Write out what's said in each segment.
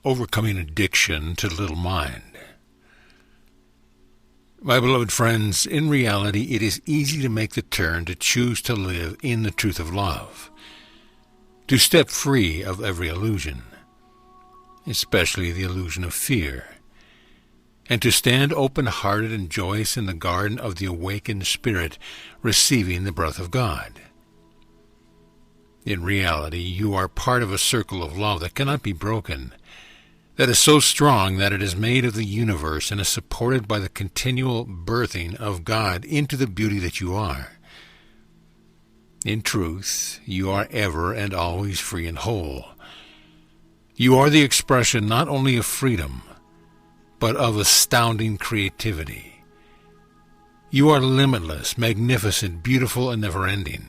overcoming addiction to the little mind. My beloved friends, in reality, it is easy to make the turn to choose to live in the truth of love, to step free of every illusion, especially the illusion of fear, and to stand open-hearted and joyous in the garden of the awakened spirit, receiving the breath of God. In reality, you are part of a circle of love that cannot be broken, that is so strong that it is made of the universe and is supported by the continual birthing of God into the beauty that you are. In truth, you are ever and always free and whole. You are the expression not only of freedom, but of astounding creativity. You are limitless, magnificent, beautiful, and never-ending,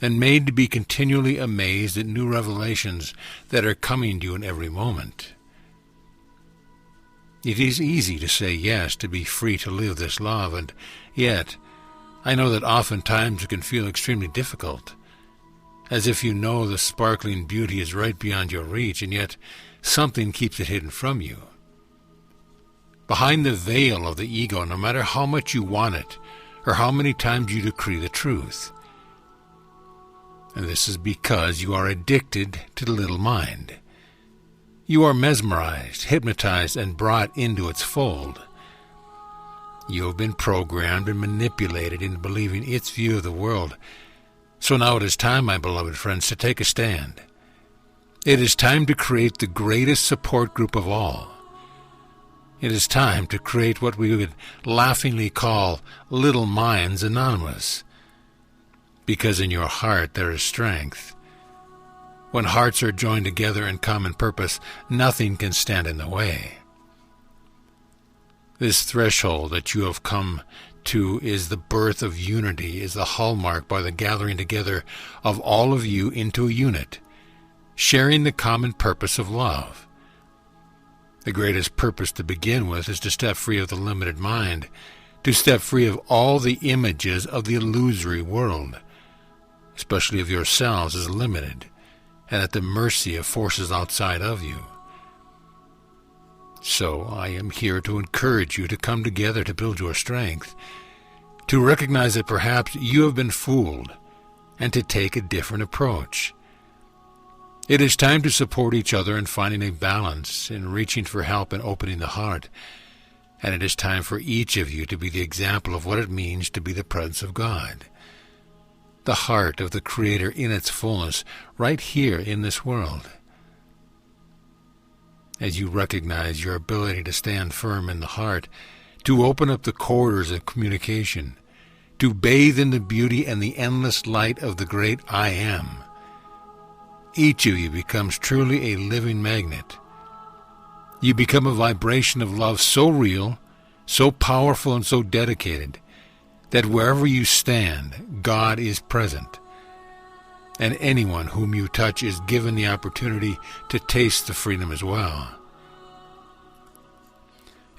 and made to be continually amazed at new revelations that are coming to you in every moment. It is easy to say yes, to be free to live this love, and yet I know that oftentimes it can feel extremely difficult, as if you know the sparkling beauty is right beyond your reach, and yet something keeps it hidden from you. Behind the veil of the ego, no matter how much you want it, or how many times you decree the truth. And this is because you are addicted to the little mind. You are mesmerized, hypnotized, and brought into its fold. You have been programmed and manipulated into believing its view of the world. So now it is time, my beloved friends, to take a stand. It is time to create the greatest support group of all. It is time to create what we would laughingly call Little Minds Anonymous. Because in your heart there is strength. When hearts are joined together in common purpose, nothing can stand in the way. This threshold that you have come to is the birth of unity, is the hallmark by the gathering together of all of you into a unit, sharing the common purpose of love. The greatest purpose to begin with is to step free of the limited mind, to step free of all the images of the illusory world, especially of yourselves as limited and at the mercy of forces outside of you. So I am here to encourage you to come together to build your strength, to recognize that perhaps you have been fooled, and to take a different approach. It is time to support each other in finding a balance, in reaching for help and opening the heart, and it is time for each of you to be the example of what it means to be the presence of God, the heart of the Creator in its fullness, right here in this world. As you recognize your ability to stand firm in the heart, to open up the corridors of communication, to bathe in the beauty and the endless light of the great I Am, each of you becomes truly a living magnet. You become a vibration of love so real, so powerful, and so dedicated that wherever you stand, God is present, and anyone whom you touch is given the opportunity to taste the freedom as well.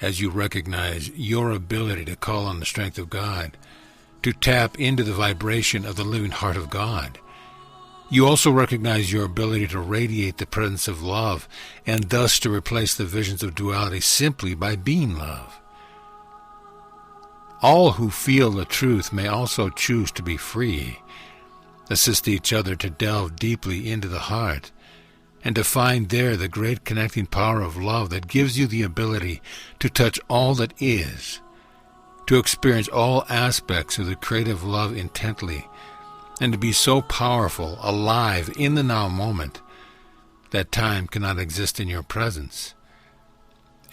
As you recognize your ability to call on the strength of God, to tap into the vibration of the living heart of God, you also recognize your ability to radiate the presence of love, and thus to replace the visions of duality simply by being love. All who feel the truth may also choose to be free, assist each other to delve deeply into the heart, and to find there the great connecting power of love that gives you the ability to touch all that is, to experience all aspects of the creative love intently, and to be so powerful, alive in the now moment, that time cannot exist in your presence.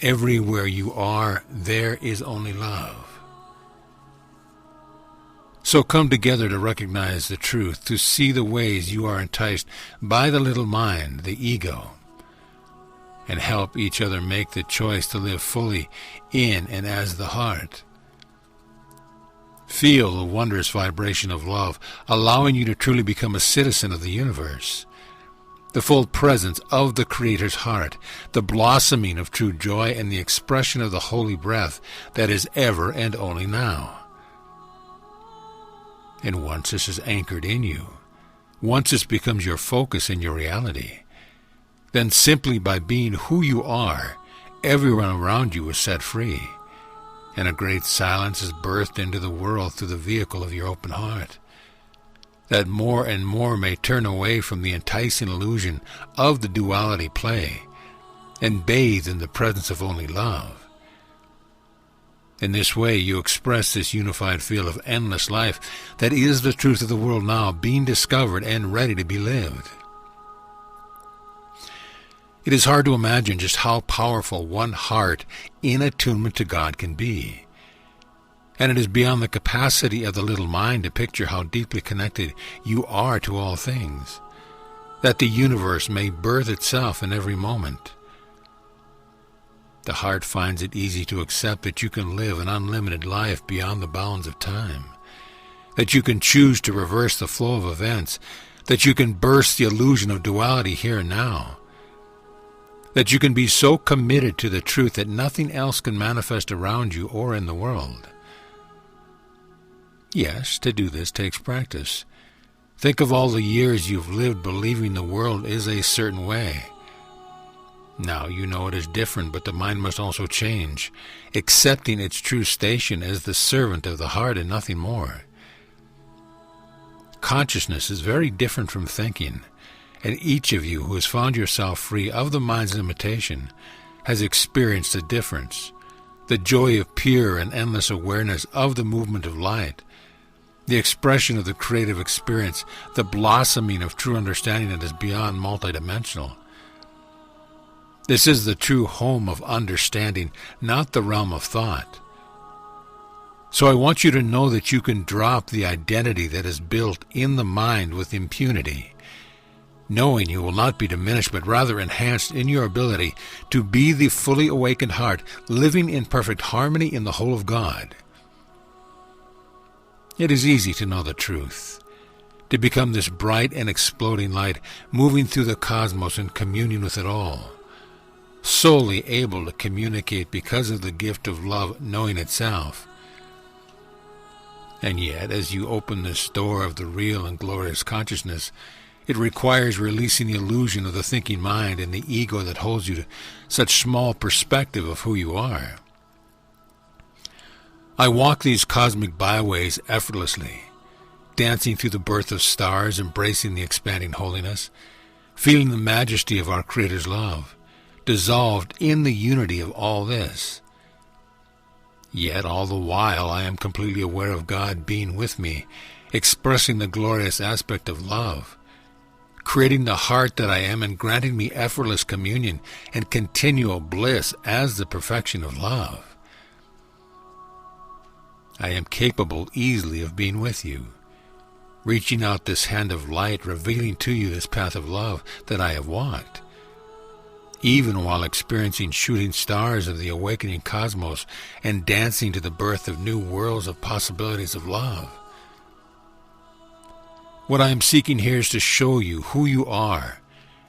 Everywhere you are, there is only love. So come together to recognize the truth, to see the ways you are enticed by the little mind, the ego, and help each other make the choice to live fully in and as the heart. Feel the wondrous vibration of love, allowing you to truly become a citizen of the universe, the full presence of the Creator's heart, the blossoming of true joy, and the expression of the holy breath that is ever and only now. And once this is anchored in you, once this becomes your focus and your reality, then simply by being who you are, everyone around you is set free, and a great silence is birthed into the world through the vehicle of your open heart, that more and more may turn away from the enticing illusion of the duality play and bathe in the presence of only love. In this way you express this unified field of endless life that is the truth of the world now being discovered and ready to be lived. It is hard to imagine just how powerful one heart in attunement to God can be. And it is beyond the capacity of the little mind to picture how deeply connected you are to all things, that the universe may birth itself in every moment. The heart finds it easy to accept that you can live an unlimited life beyond the bounds of time, that you can choose to reverse the flow of events, that you can burst the illusion of duality here and now, that you can be so committed to the truth that nothing else can manifest around you or in the world. Yes, to do this takes practice. Think of all the years you've lived believing the world is a certain way. Now you know it is different, but the mind must also change, accepting its true station as the servant of the heart and nothing more. Consciousness is very different from thinking, and each of you who has found yourself free of the mind's limitation has experienced the difference, the joy of pure and endless awareness of the movement of light, the expression of the creative experience, the blossoming of true understanding that is beyond multidimensional. This is the true home of understanding, not the realm of thought. So I want you to know that you can drop the identity that is built in the mind with impunity, knowing you will not be diminished but rather enhanced in your ability to be the fully awakened heart, living in perfect harmony in the whole of God. It is easy to know the truth, to become this bright and exploding light, moving through the cosmos in communion with it all, solely able to communicate because of the gift of love knowing itself. And yet, as you open this door of the real and glorious consciousness, it requires releasing the illusion of the thinking mind and the ego that holds you to such small perspective of who you are. I walk these cosmic byways effortlessly, dancing through the birth of stars, embracing the expanding holiness, feeling the majesty of our Creator's love, dissolved in the unity of all this. Yet all the while I am completely aware of God being with me, expressing the glorious aspect of love, creating the heart that I am and granting me effortless communion and continual bliss as the perfection of love. I am capable easily of being with you, reaching out this hand of light, revealing to you this path of love that I have walked, even while experiencing shooting stars of the awakening cosmos and dancing to the birth of new worlds of possibilities of love. What I am seeking here is to show you who you are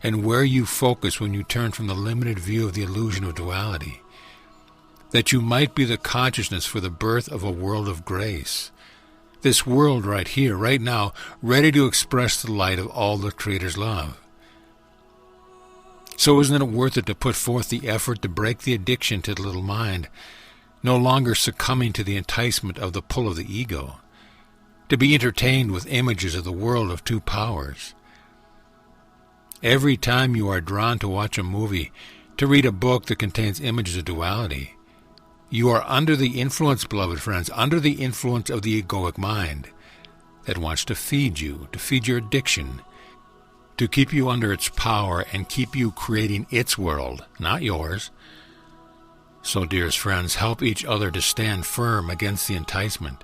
and where you focus when you turn from the limited view of the illusion of duality, that you might be the consciousness for the birth of a world of grace, this world right here, right now, ready to express the light of all the Creator's love. So isn't it worth it to put forth the effort to break the addiction to the little mind, no longer succumbing to the enticement of the pull of the ego, to be entertained with images of the world of two powers? Every time you are drawn to watch a movie, to read a book that contains images of duality, you are under the influence, beloved friends, under the influence of the egoic mind that wants to feed you, to feed your addiction, to keep you under its power and keep you creating its world, not yours. So, dearest friends, help each other to stand firm against the enticement.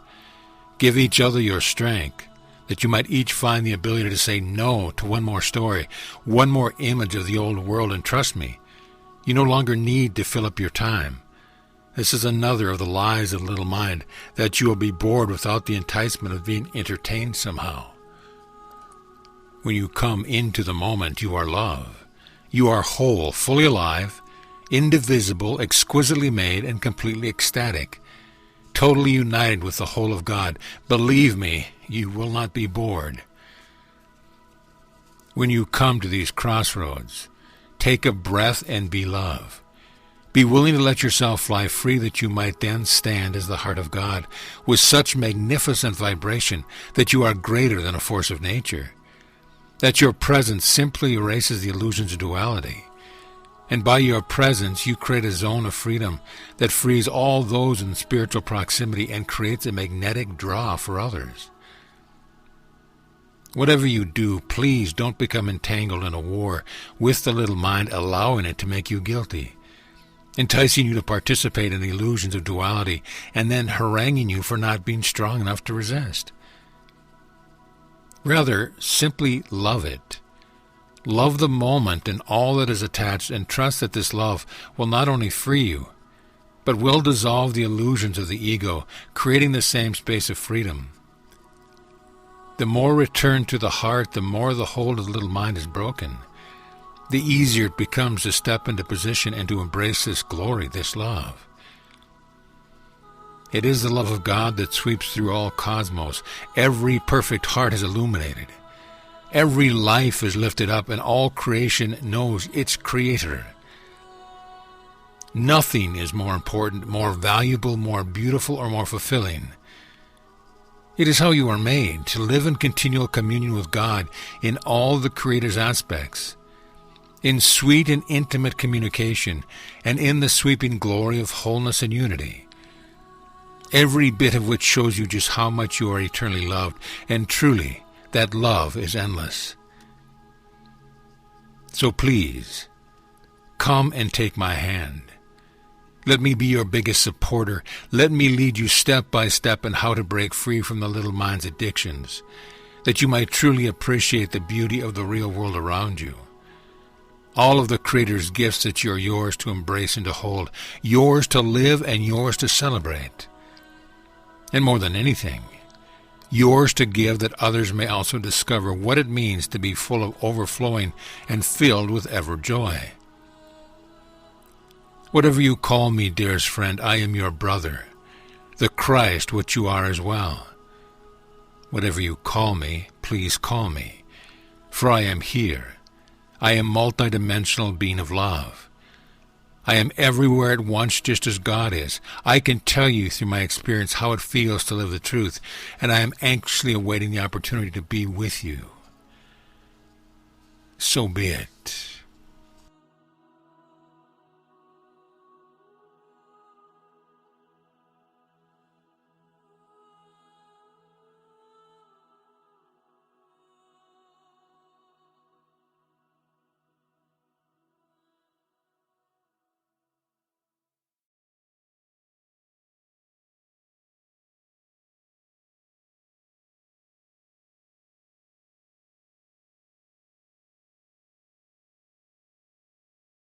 Give each other your strength, that you might each find the ability to say no to one more story, one more image of the old world, and trust me, you no longer need to fill up your time. This is another of the lies of the little mind, that you will be bored without the enticement of being entertained somehow. When you come into the moment, you are love. You are whole, fully alive, indivisible, exquisitely made, and completely ecstatic, totally united with the whole of God. Believe me, you will not be bored. When you come to these crossroads, Take a breath and be love. Be willing to let yourself fly free that you might then stand as the heart of God with such magnificent vibration that you are greater than a force of nature, that your presence simply erases the illusions of duality. And by your presence you create a zone of freedom that frees all those in spiritual proximity and creates a magnetic draw for others. Whatever you do, please don't become entangled in a war with the little mind, allowing it to make you guilty, enticing you to participate in the illusions of duality, and then haranguing you for not being strong enough to resist. Rather, simply love it. Love the moment and all that is attached, and trust that this love will not only free you, but will dissolve the illusions of the ego, creating the same space of freedom. The more return to the heart, the more the hold of the little mind is broken. The easier it becomes to step into position and to embrace this glory, this love. It is the love of God that sweeps through all cosmos. Every perfect heart is illuminated. Every life is lifted up, and all creation knows its Creator. Nothing is more important, more valuable, more beautiful, or more fulfilling. It is how you are made, to live in continual communion with God in all the Creator's aspects, in sweet and intimate communication, and in the sweeping glory of wholeness and unity, every bit of which shows you just how much you are eternally loved, and truly, that love is endless. So please, come and take my hand. Let me be your biggest supporter. Let me lead you step by step in how to break free from the little mind's addictions, that you might truly appreciate the beauty of the real world around you. All of the Creator's gifts that you're yours to embrace and to hold, yours to live and yours to celebrate. And more than anything, yours to give that others may also discover what it means to be full of overflowing and filled with ever joy. Whatever you call me, dearest friend, I am your brother, the Christ which you are as well. Whatever you call me, please call me, for I am here. I am multidimensional being of love. I am everywhere at once, just as God is. I can tell you through my experience how it feels to live the truth, and I am anxiously awaiting the opportunity to be with you. So be it.